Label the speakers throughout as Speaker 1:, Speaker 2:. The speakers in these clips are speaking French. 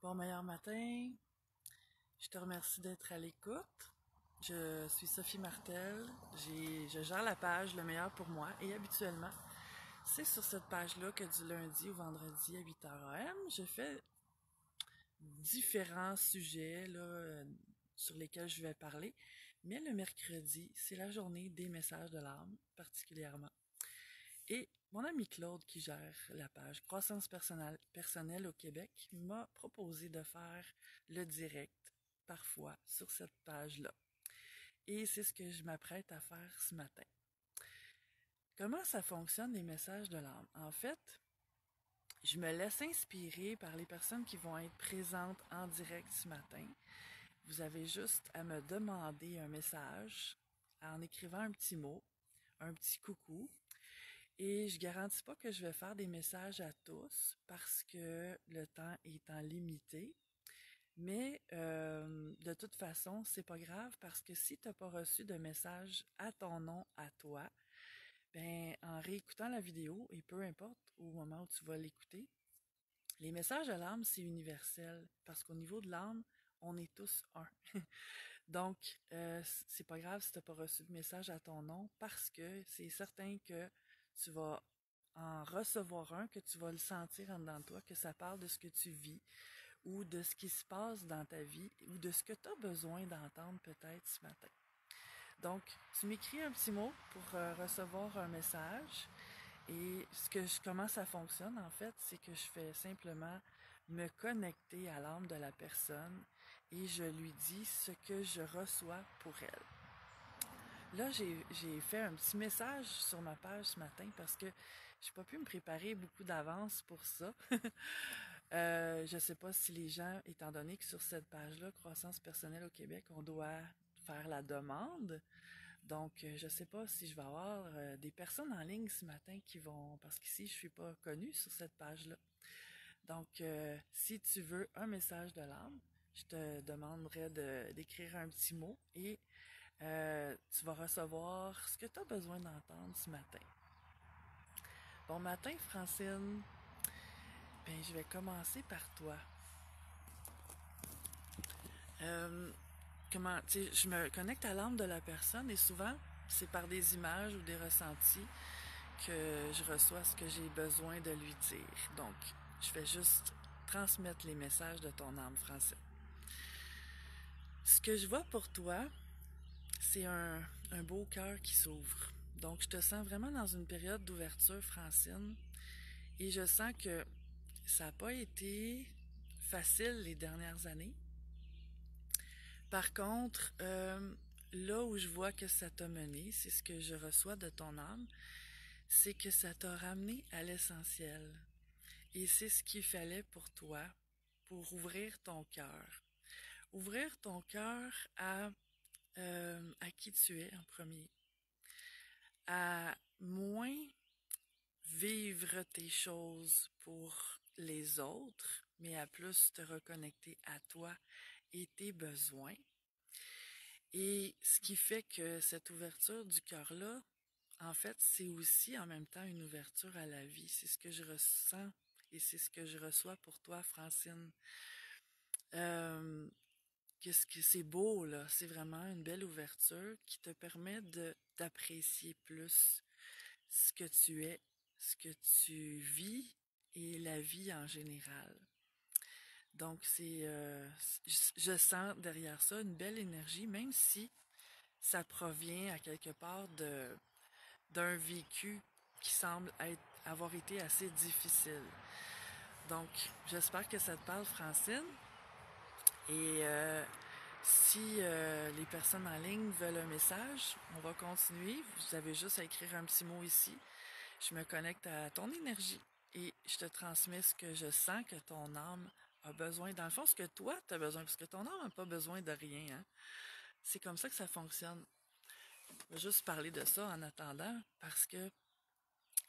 Speaker 1: Bon meilleur matin, je te remercie d'être à l'écoute. Je suis Sophie Martel, je gère la page Le Meilleur pour moi et habituellement, c'est sur cette page-là que du lundi au vendredi à 8h AM, je fais différents sujets sur lesquels je vais parler, mais le mercredi, c'est la journée des messages de l'âme particulièrement. Et mon ami Claude, qui gère la page Croissance personnelle au Québec, m'a proposé de faire le direct parfois sur cette page-là. Et c'est ce que je m'apprête à faire ce matin. Comment ça fonctionne les messages de l'âme? En fait, je me laisse inspirer par les personnes qui vont être présentes en direct ce matin. Vous avez juste à me demander un message en écrivant un petit mot, un petit coucou. Et je garantis pas que je vais faire des messages à tous parce que le temps étant limité. Mais de toute façon, c'est pas grave parce que si tu n'as pas reçu de message à ton nom, à toi, ben en réécoutant la vidéo, et peu importe au moment où tu vas l'écouter, les messages de l'âme, c'est universel parce qu'au niveau de l'âme, on est tous un. Donc, c'est pas grave si tu n'as pas reçu de message à ton nom parce que c'est certain que tu vas en recevoir un, que tu vas le sentir en dedans de toi, que ça parle de ce que tu vis ou de ce qui se passe dans ta vie ou de ce que tu as besoin d'entendre peut-être ce matin. Donc, tu m'écris un petit mot pour recevoir un message et comment ça fonctionne en fait, c'est que je fais simplement me connecter à l'âme de la personne et je lui dis ce que je reçois pour elle. Là, j'ai fait un petit message sur ma page ce matin parce que j'ai pas pu me préparer beaucoup d'avance pour ça. Je sais pas si les gens, étant donné que sur cette page-là, Croissance personnelle au Québec, on doit faire la demande. Donc, je sais pas si je vais avoir des personnes en ligne ce matin qui vont, parce qu'ici, je suis pas connue sur cette page-là. Donc, si tu veux un message de l'âme, je te demanderai d'écrire un petit mot et tu vas recevoir ce que tu as besoin d'entendre ce matin. Bon matin, Francine. Ben, je vais commencer par toi. Euh, je me connecte à l'âme de la personne et souvent, c'est par des images ou des ressentis que je reçois ce que j'ai besoin de lui dire. Donc, je vais juste transmettre les messages de ton âme, Francine. Ce que je vois pour toi, c'est un beau cœur qui s'ouvre. Donc, je te sens vraiment dans une période d'ouverture, Francine, et je sens que ça n'a pas été facile les dernières années. Par contre, là où je vois que ça t'a mené, c'est ce que je reçois de ton âme, c'est que ça t'a ramené à l'essentiel. Et c'est ce qu'il fallait pour toi, pour ouvrir ton cœur. Ouvrir ton cœur à qui tu es en premier. À moins vivre tes choses pour les autres, mais à plus te reconnecter à toi et tes besoins. Et ce qui fait que cette ouverture du cœur-là, en fait, c'est aussi en même temps une ouverture à la vie. C'est ce que je ressens et c'est ce que je reçois pour toi, Francine. Qu'est-ce que c'est beau, là. C'est vraiment une belle ouverture qui te permet d'apprécier plus ce que tu es, ce que tu vis et la vie en général. Donc, je sens derrière ça une belle énergie, même si ça provient à quelque part d'un vécu qui semble avoir été assez difficile. Donc, j'espère que ça te parle, Francine. Et si les personnes en ligne veulent un message, on va continuer. Vous avez juste à écrire un petit mot ici. Je me connecte à ton énergie et je te transmets ce que je sens que ton âme a besoin. Dans le fond, ce que toi, tu as besoin, parce que ton âme n'a pas besoin de rien. Hein? C'est comme ça que ça fonctionne. Je vais juste parler de ça en attendant, parce que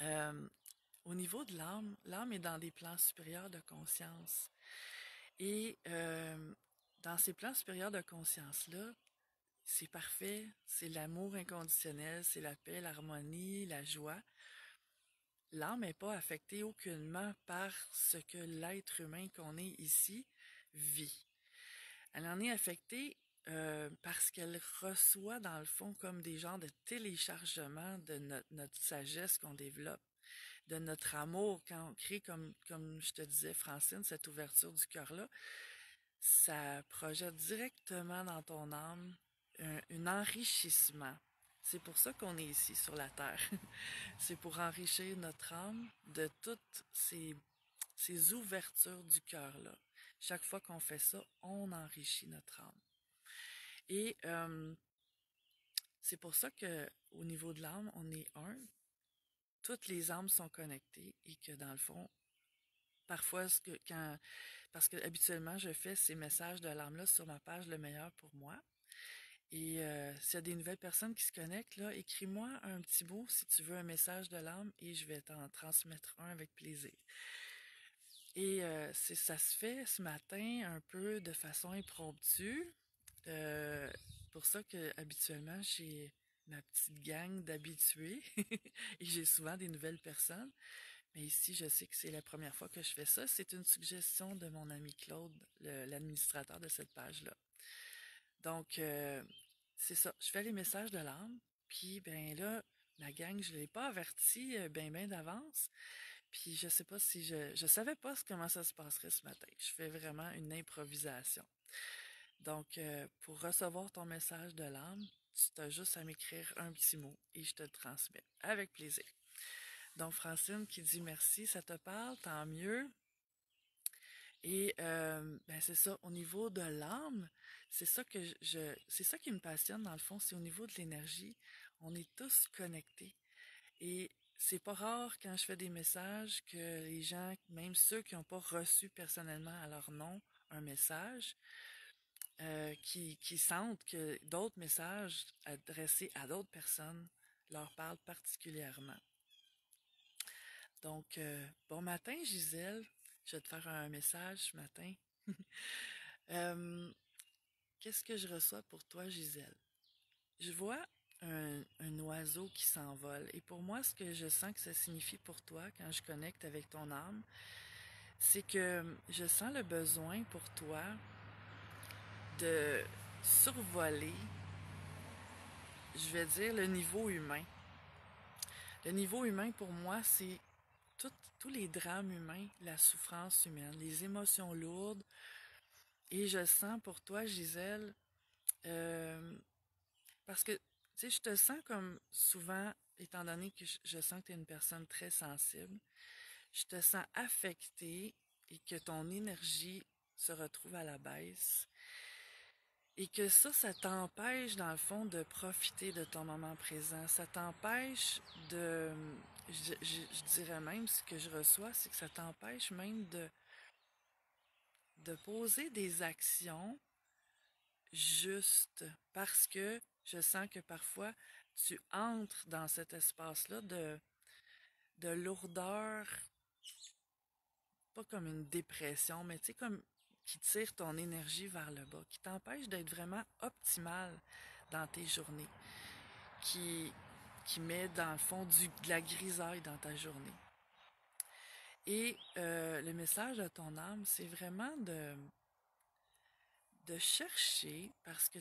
Speaker 1: euh, au niveau de l'âme, l'âme est dans des plans supérieurs de conscience. Et dans ces plans supérieurs de conscience-là, c'est parfait, c'est l'amour inconditionnel, c'est la paix, l'harmonie, la joie. L'âme n'est pas affectée aucunement par ce que l'être humain qu'on est ici vie. Elle en est affectée parce qu'elle reçoit, dans le fond, comme des genres de téléchargements de notre sagesse qu'on développe, de notre amour, quand on crée, comme je te disais, Francine, cette ouverture du cœur-là, ça projette directement dans ton âme un enrichissement. C'est pour ça qu'on est ici sur la Terre. C'est pour enrichir notre âme de toutes ces ouvertures du cœur-là. Chaque fois qu'on fait ça, on enrichit notre âme. Et c'est pour ça que au niveau de l'âme, on est un. Toutes les âmes sont connectées et que dans le fond, parfois, parce que habituellement, je fais ces messages de l'âme-là sur ma page Le Meilleur pour moi. Et s'il y a des nouvelles personnes qui se connectent, là, écris-moi un petit mot si tu veux un message de l'âme et je vais t'en transmettre un avec plaisir. Et ça se fait ce matin un peu de façon impromptue. Pour ça que habituellement j'ai ma petite gang d'habitués et j'ai souvent des nouvelles personnes. Mais ici, je sais que c'est la première fois que je fais ça. C'est une suggestion de mon ami Claude, l'administrateur de cette page-là. Donc, c'est ça. Je fais les messages de l'âme. Puis, ben là, ma gang, je ne l'ai pas averti ben d'avance. Puis, je sais pas si je savais pas comment ça se passerait ce matin. Je fais vraiment une improvisation. Donc, pour recevoir ton message de l'âme, tu as juste à m'écrire un petit mot et je te le transmets avec plaisir. Donc, Francine qui dit merci, ça te parle, tant mieux. Et ben c'est ça, au niveau de l'âme, c'est ça que c'est ça qui me passionne dans le fond, c'est au niveau de l'énergie. On est tous connectés. Et c'est pas rare quand je fais des messages que les gens, même ceux qui n'ont pas reçu personnellement à leur nom un message, qui sentent que d'autres messages adressés à d'autres personnes leur parlent particulièrement. Donc, bon matin, Gisèle. Je vais te faire un message ce matin. Qu'est-ce que je reçois pour toi, Gisèle? Je vois un oiseau qui s'envole. Et pour moi, ce que je sens que ça signifie pour toi quand je connecte avec ton âme, c'est que je sens le besoin pour toi de survoler, je vais dire, le niveau humain. Le niveau humain, pour moi, c'est tous les drames humains, la souffrance humaine, les émotions lourdes. Et je sens pour toi, Gisèle, euh, parce que, tu sais, je te sens comme souvent, étant donné que je sens que tu es une personne très sensible, je te sens affectée et que ton énergie se retrouve à la baisse. Et que ça t'empêche, dans le fond, de profiter de ton moment présent. Ça t'empêche de... Je dirais même, ce que je reçois, c'est que ça t'empêche même de poser des actions justes. Parce que je sens que parfois, tu entres dans cet espace-là de lourdeur, pas comme une dépression, mais tu sais, comme qui tire ton énergie vers le bas, qui t'empêche d'être vraiment optimal dans tes journées, qui, qui met dans le fond de la grisaille dans ta journée. Et le message de ton âme, c'est vraiment de chercher, parce que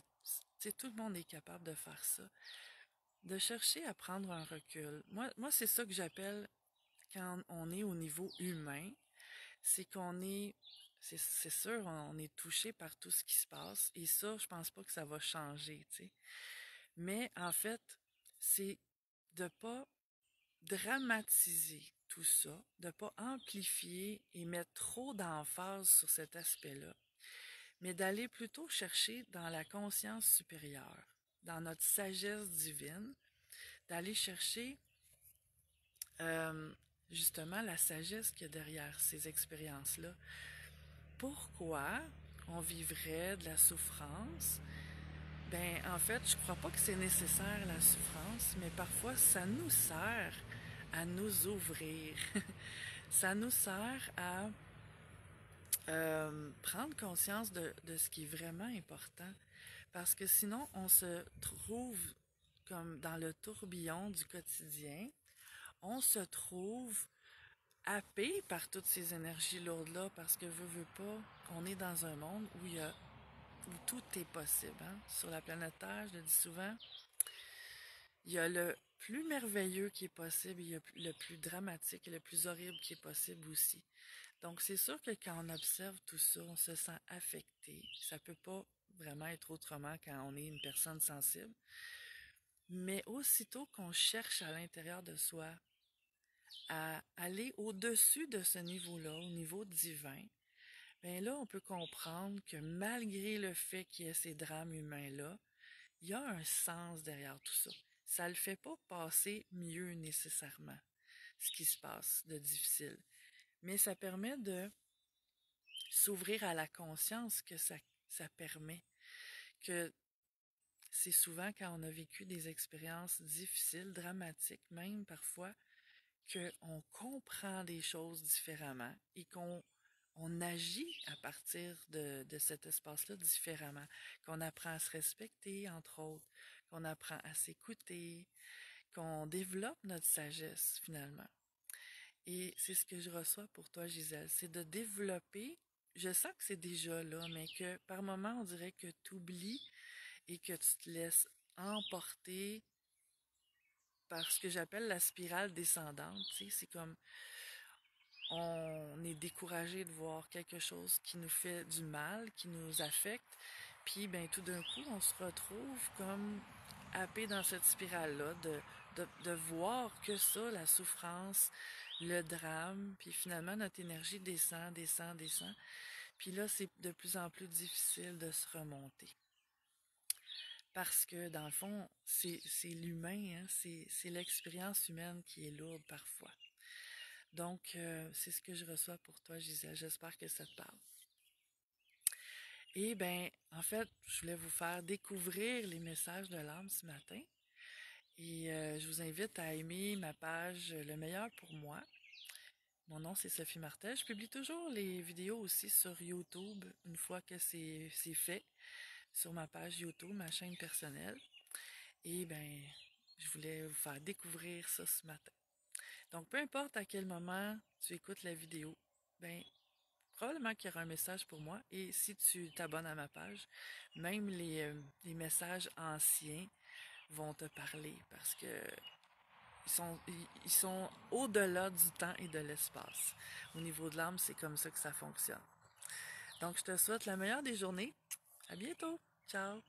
Speaker 1: tout le monde est capable de faire ça, de chercher à prendre un recul. Moi c'est ça que j'appelle quand on est au niveau humain, c'est qu'on est, c'est sûr, on est touché par tout ce qui se passe, et ça, je pense pas que ça va changer, tu sais. Mais en fait, c'est de pas dramatiser tout ça, de pas amplifier et mettre trop d'emphase sur cet aspect-là, mais d'aller plutôt chercher dans la conscience supérieure, dans notre sagesse divine, d'aller chercher euh, justement la sagesse qu'il y a derrière ces expériences-là. Pourquoi on vivrait de la souffrance? Ben, en fait, je crois pas que c'est nécessaire la souffrance, mais parfois ça nous sert à nous ouvrir. Ça nous sert à prendre conscience de ce qui est vraiment important. Parce que sinon, on se trouve comme dans le tourbillon du quotidien. On se trouve happé par toutes ces énergies lourdes-là parce que veut pas, on est dans un monde où tout est possible. Hein? Sur la planète Terre, je le dis souvent, il y a le plus merveilleux qui est possible, il y a le plus dramatique et le plus horrible qui est possible aussi. Donc, c'est sûr que quand on observe tout ça, on se sent affecté. Ça peut pas vraiment être autrement quand on est une personne sensible. Mais aussitôt qu'on cherche à l'intérieur de soi à aller au-dessus de ce niveau-là, au niveau divin, bien là, on peut comprendre que malgré le fait qu'il y ait ces drames humains-là, il y a un sens derrière tout ça. Ça le fait pas passer mieux nécessairement, ce qui se passe de difficile. Mais ça permet de s'ouvrir à la conscience que ça permet. Que c'est souvent quand on a vécu des expériences difficiles, dramatiques même parfois, qu'on comprend des choses différemment et qu'on agit à partir de cet espace-là différemment, qu'on apprend à se respecter, entre autres, qu'on apprend à s'écouter, qu'on développe notre sagesse finalement. Et c'est ce que je reçois pour toi, Gisèle, c'est de développer, je sens que c'est déjà là, mais que par moments, on dirait que tu oublies et que tu te laisses emporter par ce que j'appelle la spirale descendante. Tu sais, c'est comme on est découragé de voir quelque chose qui nous fait du mal, qui nous affecte, puis ben tout d'un coup, on se retrouve comme happé dans cette spirale-là, de voir que ça, la souffrance, le drame, puis finalement notre énergie descend, descend, descend, puis là, c'est de plus en plus difficile de se remonter. Parce que, dans le fond, c'est l'humain, hein, c'est l'expérience humaine qui est lourde parfois. Donc, c'est ce que je reçois pour toi, Gisèle. J'espère que ça te parle. Et ben, en fait, je voulais vous faire découvrir les messages de l'âme ce matin. Et je vous invite à aimer ma page Le meilleur pour moi. Mon nom, c'est Sophie Martel. Je publie toujours les vidéos aussi sur YouTube, une fois que c'est fait, sur ma page YouTube, ma chaîne personnelle. Et ben, je voulais vous faire découvrir ça ce matin. Donc, peu importe à quel moment tu écoutes la vidéo, ben, probablement qu'il y aura un message pour moi. Et si tu t'abonnes à ma page, même les messages anciens vont te parler parce que ils sont au-delà du temps et de l'espace. Au niveau de l'âme, c'est comme ça que ça fonctionne. Donc, je te souhaite la meilleure des journées. À bientôt. Ciao.